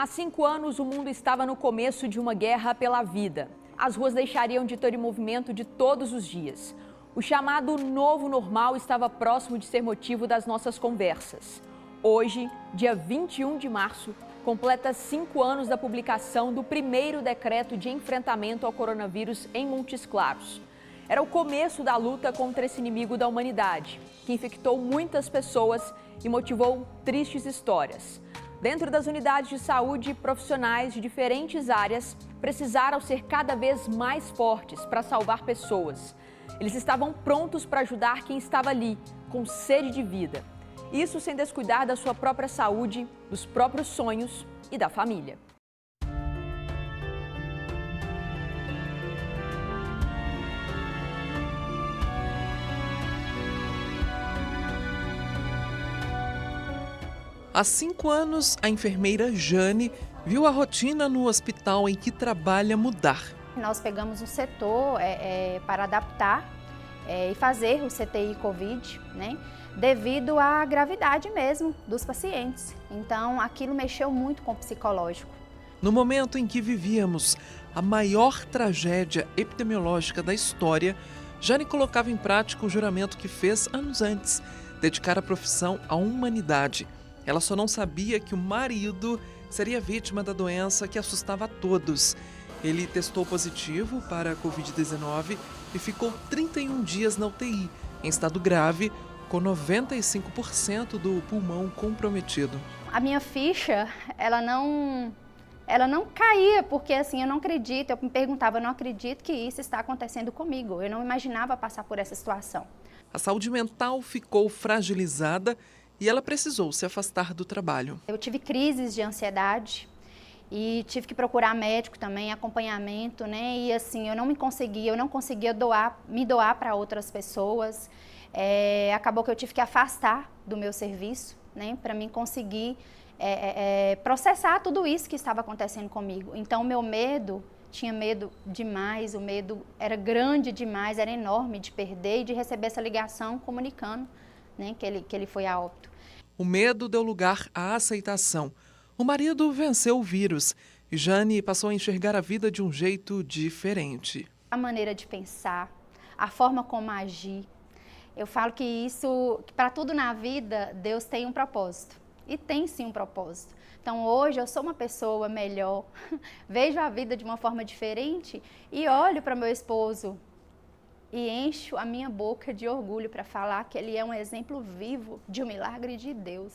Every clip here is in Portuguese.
Há 5 anos, o mundo estava no começo de uma guerra pela vida. As ruas deixariam de ter o movimento de todos os dias. O chamado novo normal estava próximo de ser motivo das nossas conversas. Hoje, dia 21 de março, completa 5 anos da publicação do primeiro decreto de enfrentamento ao coronavírus em Montes Claros. Era o começo da luta contra esse inimigo da humanidade, que infectou muitas pessoas e motivou tristes histórias. Dentro das unidades de saúde, profissionais de diferentes áreas precisaram ser cada vez mais fortes para salvar pessoas. Eles estavam prontos para ajudar quem estava ali, com sede de vida. Isso sem descuidar da sua própria saúde, dos próprios sonhos e da família. Há 5 anos, a enfermeira Jane viu a rotina no hospital em que trabalha mudar. Nós pegamos um setor para adaptar e fazer o CTI Covid, né, devido à gravidade mesmo dos pacientes. Então, aquilo mexeu muito com o psicológico. No momento em que vivíamos a maior tragédia epidemiológica da história, Jane colocava em prática o juramento que fez anos antes, dedicar a profissão à humanidade. Ela só não sabia que o marido seria vítima da doença que assustava a todos. Ele testou positivo para a Covid-19 e ficou 31 dias na UTI, em estado grave, com 95% do pulmão comprometido. A minha ficha, ela não caía, porque assim, eu não acredito, eu me perguntava, eu não acredito que isso está acontecendo comigo. Eu não imaginava passar por essa situação. A saúde mental ficou fragilizada e ela precisou se afastar do trabalho. Eu tive crises de ansiedade e tive que procurar médico também, acompanhamento, né? E assim, eu não conseguia me doar para outras pessoas. Acabou que eu tive que afastar do meu serviço, né? Para mim conseguir processar tudo isso que estava acontecendo comigo. Então, o meu medo, tinha medo demais, o medo era grande demais, era enorme de perder e de receber essa ligação comunicando, né, que ele foi a óbito. O medo deu lugar à aceitação. O marido venceu o vírus e Jane passou a enxergar a vida de um jeito diferente. A maneira de pensar, a forma como agir. Eu falo que para tudo na vida, Deus tem um propósito. E tem sim um propósito. Então hoje eu sou uma pessoa melhor, vejo a vida de uma forma diferente e olho para meu esposo e encho a minha boca de orgulho para falar que ele é um exemplo vivo de um milagre de Deus.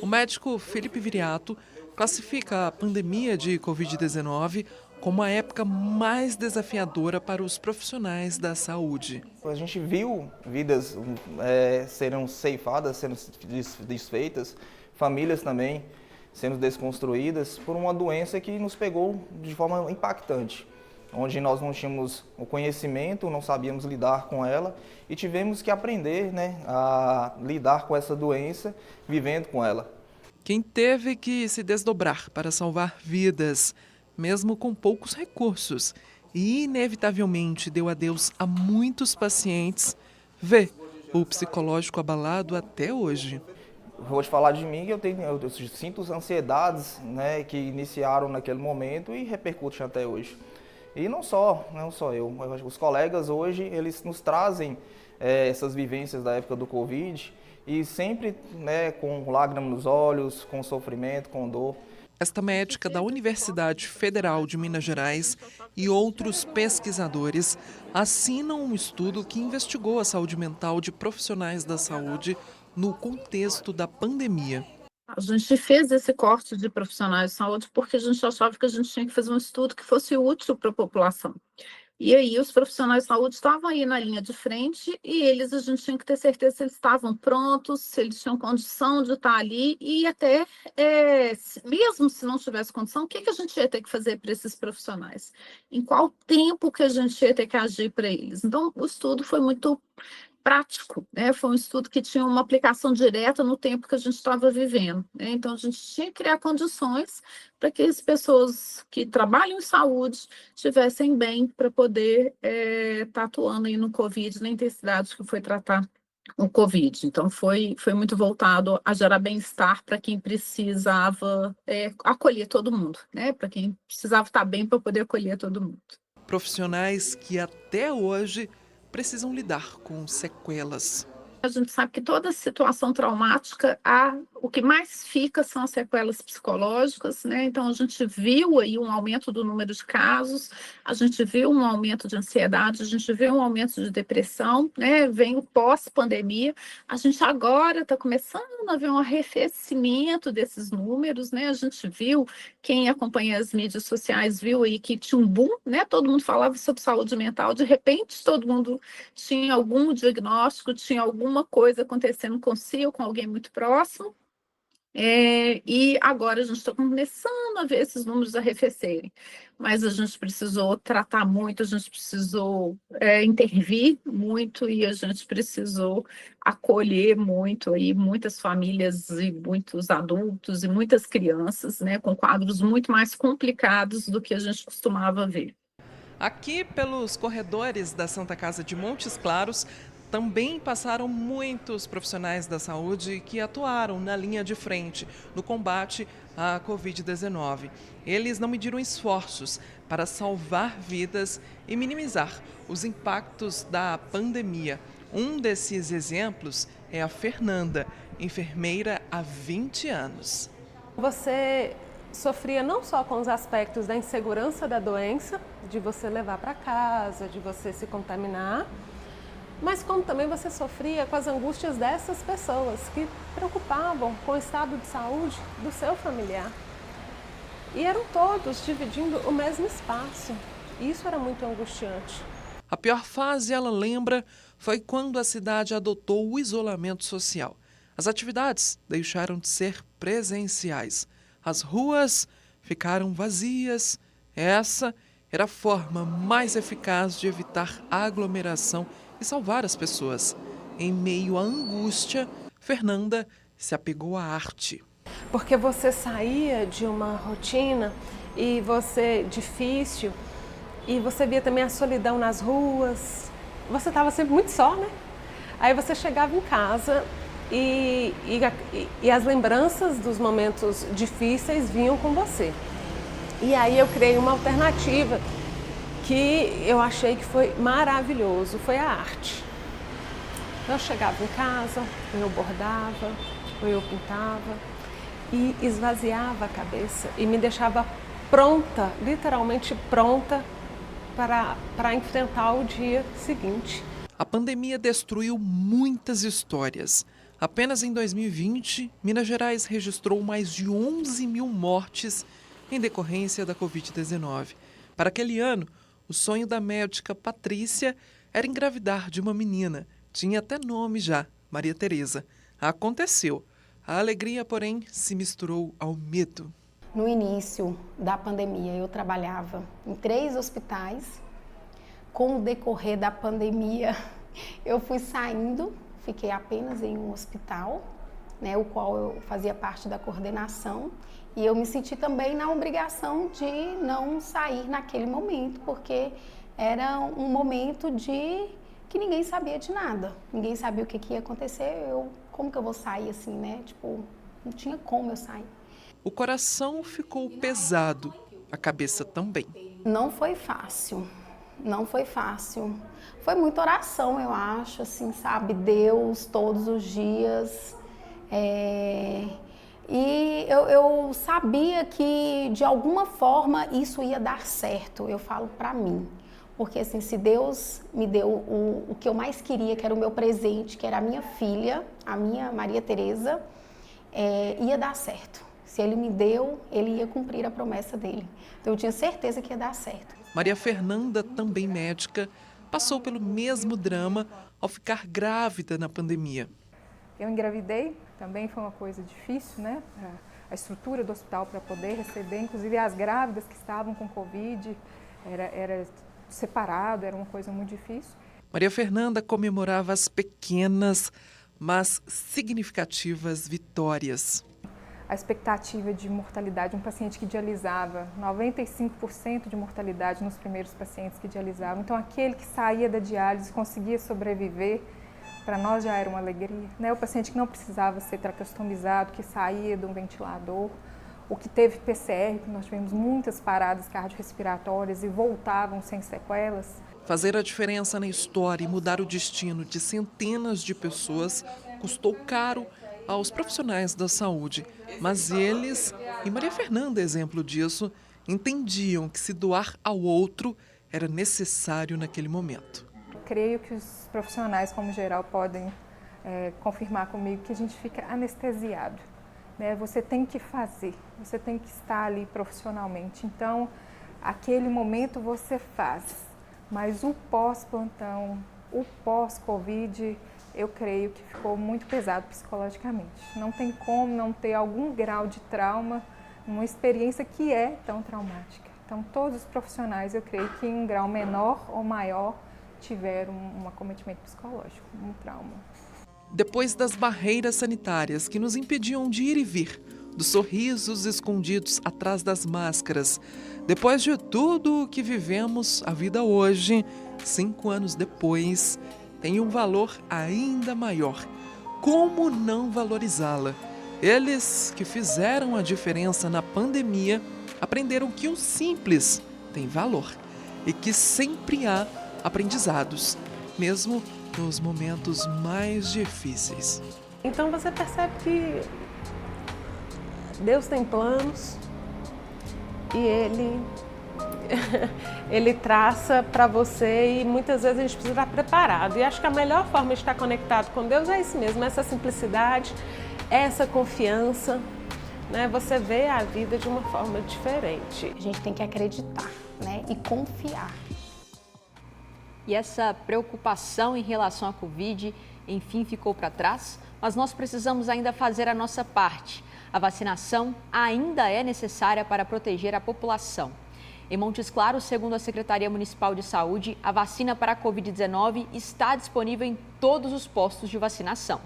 O médico Felipe Viriato classifica a pandemia de Covid-19 como a época mais desafiadora para os profissionais da saúde. A gente viu vidas serem ceifadas, sendo desfeitas, famílias também sendo desconstruídas por uma doença que nos pegou de forma impactante, onde nós não tínhamos o conhecimento, não sabíamos lidar com ela e tivemos que aprender, né, a lidar com essa doença, vivendo com ela. Quem teve que se desdobrar para salvar vidas, mesmo com poucos recursos, e inevitavelmente deu adeus a muitos pacientes, vê o psicológico abalado até hoje. Vou te falar de mim, eu sinto ansiedades, né, que iniciaram naquele momento e repercutem até hoje. E não só eu, os colegas hoje, eles nos trazem essas vivências da época do Covid e sempre, né, com lágrimas nos olhos, com sofrimento, com dor. Esta médica da Universidade Federal de Minas Gerais e outros pesquisadores assinam um estudo que investigou a saúde mental de profissionais da saúde no contexto da pandemia. A gente fez esse corte de profissionais de saúde porque a gente achava que a gente tinha que fazer um estudo que fosse útil para a população. E aí os profissionais de saúde estavam aí na linha de frente e a gente tinha que ter certeza se eles estavam prontos, se eles tinham condição de estar ali e até, mesmo se não tivesse condição, o que a gente ia ter que fazer para esses profissionais? Em qual tempo que a gente ia ter que agir para eles? Então, o estudo foi muito prático, né? Foi um estudo que tinha uma aplicação direta no tempo que a gente estava vivendo, né? Então, a gente tinha que criar condições para que as pessoas que trabalham em saúde estivessem bem para poder estar atuando aí no Covid, na intensidade que foi tratar o Covid. Então, foi muito voltado a gerar bem-estar para quem precisava acolher todo mundo, né? Para quem precisava estar bem para poder acolher todo mundo. Profissionais que até hoje precisam lidar com sequelas. A gente sabe que toda situação traumática, o que mais fica são as sequelas psicológicas, né? Então, a gente viu aí um aumento do número de casos, a gente viu um aumento de ansiedade, a gente viu um aumento de depressão, né? Vem o pós-pandemia, a gente agora está começando a ver um arrefecimento desses números, né? A gente viu, quem acompanha as mídias sociais viu aí que tinha um boom, né? Todo mundo falava sobre saúde mental, de repente todo mundo tinha algum diagnóstico, tinha alguma coisa acontecendo com si ou com alguém muito próximo. E agora a gente está começando a ver esses números arrefecerem. Mas a gente precisou tratar muito, a gente precisou intervir muito e a gente precisou acolher muito aí muitas famílias e muitos adultos e muitas crianças, né, com quadros muito mais complicados do que a gente costumava ver. Aqui pelos corredores da Santa Casa de Montes Claros, também passaram muitos profissionais da saúde que atuaram na linha de frente no combate à Covid-19. Eles não mediram esforços para salvar vidas e minimizar os impactos da pandemia. Um desses exemplos é a Fernanda, enfermeira há 20 anos. Você sofria não só com os aspectos da insegurança da doença, de você levar para casa, de você se contaminar, mas como também você sofria com as angústias dessas pessoas que preocupavam com o estado de saúde do seu familiar. E eram todos dividindo o mesmo espaço. E isso era muito angustiante. A pior fase, ela lembra, foi quando a cidade adotou o isolamento social. As atividades deixaram de ser presenciais. As ruas ficaram vazias. Essa era a forma mais eficaz de evitar a aglomeração e salvar as pessoas. Em meio à angústia, Fernanda se apegou à arte. Porque você saía de uma rotina difícil e você via também a solidão nas ruas. Você estava sempre muito só, né? Aí você chegava em casa e as lembranças dos momentos difíceis vinham com você. E aí eu criei uma alternativa que eu achei que foi maravilhoso, foi a arte. Eu chegava em casa, eu bordava, ou eu pintava e esvaziava a cabeça e me deixava pronta, literalmente pronta para enfrentar o dia seguinte. A pandemia destruiu muitas histórias. Apenas em 2020, Minas Gerais registrou mais de 11 mil mortes em decorrência da Covid-19. Para aquele ano, o sonho da médica Patrícia era engravidar de uma menina. Tinha até nome já, Maria Tereza. Aconteceu. A alegria, porém, se misturou ao medo. No início da pandemia, eu trabalhava em 3 hospitais. Com o decorrer da pandemia, eu fui saindo, fiquei apenas em um hospital, né, o qual eu fazia parte da coordenação. E eu me senti também na obrigação de não sair naquele momento, porque era um momento que ninguém sabia de nada. Ninguém sabia o que ia acontecer. Como que eu vou sair assim, né? Tipo, não tinha como eu sair. O coração ficou pesado, a cabeça também. Não foi fácil, não foi fácil. Foi muita oração, eu acho, assim, sabe? Deus todos os dias. E eu sabia que, de alguma forma, isso ia dar certo, eu falo pra mim. Porque, assim, se Deus me deu o que eu mais queria, que era o meu presente, que era a minha filha, a minha Maria Tereza, ia dar certo. Se Ele me deu, Ele ia cumprir a promessa dEle. Então, eu tinha certeza que ia dar certo. Maria Fernanda, também médica, passou pelo mesmo drama ao ficar grávida na pandemia. Eu engravidei, também foi uma coisa difícil, né? A estrutura do hospital para poder receber, inclusive as grávidas que estavam com Covid, era separado, era uma coisa muito difícil. Maria Fernanda comemorava as pequenas, mas significativas vitórias. A expectativa de mortalidade, um paciente que dialisava, 95% de mortalidade nos primeiros pacientes que dialisavam. Então, aquele que saía da diálise conseguia sobreviver para nós já era uma alegria, né? O paciente que não precisava ser tracostomizado, que saía de um ventilador, o que teve PCR, que nós tivemos muitas paradas cardiorrespiratórias e voltavam sem sequelas. Fazer a diferença na história e mudar o destino de centenas de pessoas custou caro aos profissionais da saúde. Mas eles, e Maria Fernanda é exemplo disso, entendiam que se doar ao outro era necessário naquele momento. Creio que os profissionais, como geral, podem confirmar comigo que a gente fica anestesiado, né? Você tem que fazer, você tem que estar ali profissionalmente. Então, aquele momento você faz, mas o pós-plantão, o pós-Covid, eu creio que ficou muito pesado psicologicamente. Não tem como não ter algum grau de trauma, uma experiência que é tão traumática. Então, todos os profissionais, eu creio que em um grau menor ou maior, tiveram um acometimento psicológico, um trauma. Depois das barreiras sanitárias que nos impediam de ir e vir, dos sorrisos escondidos atrás das máscaras, depois de tudo o que vivemos, a vida hoje, 5 anos depois, tem um valor ainda maior. Como não valorizá-la? Eles que fizeram a diferença na pandemia aprenderam que o simples tem valor e que sempre há aprendizados, mesmo nos momentos mais difíceis. Então você percebe que Deus tem planos e Ele traça para você, e muitas vezes a gente precisa estar preparado. E acho que a melhor forma de estar conectado com Deus é isso mesmo, essa simplicidade, essa confiança, né? Você vê a vida de uma forma diferente. A gente tem que acreditar, né? E confiar. E essa preocupação em relação à Covid, enfim, ficou para trás, mas nós precisamos ainda fazer a nossa parte. A vacinação ainda é necessária para proteger a população. Em Montes Claros, segundo a Secretaria Municipal de Saúde, a vacina para a Covid-19 está disponível em todos os postos de vacinação.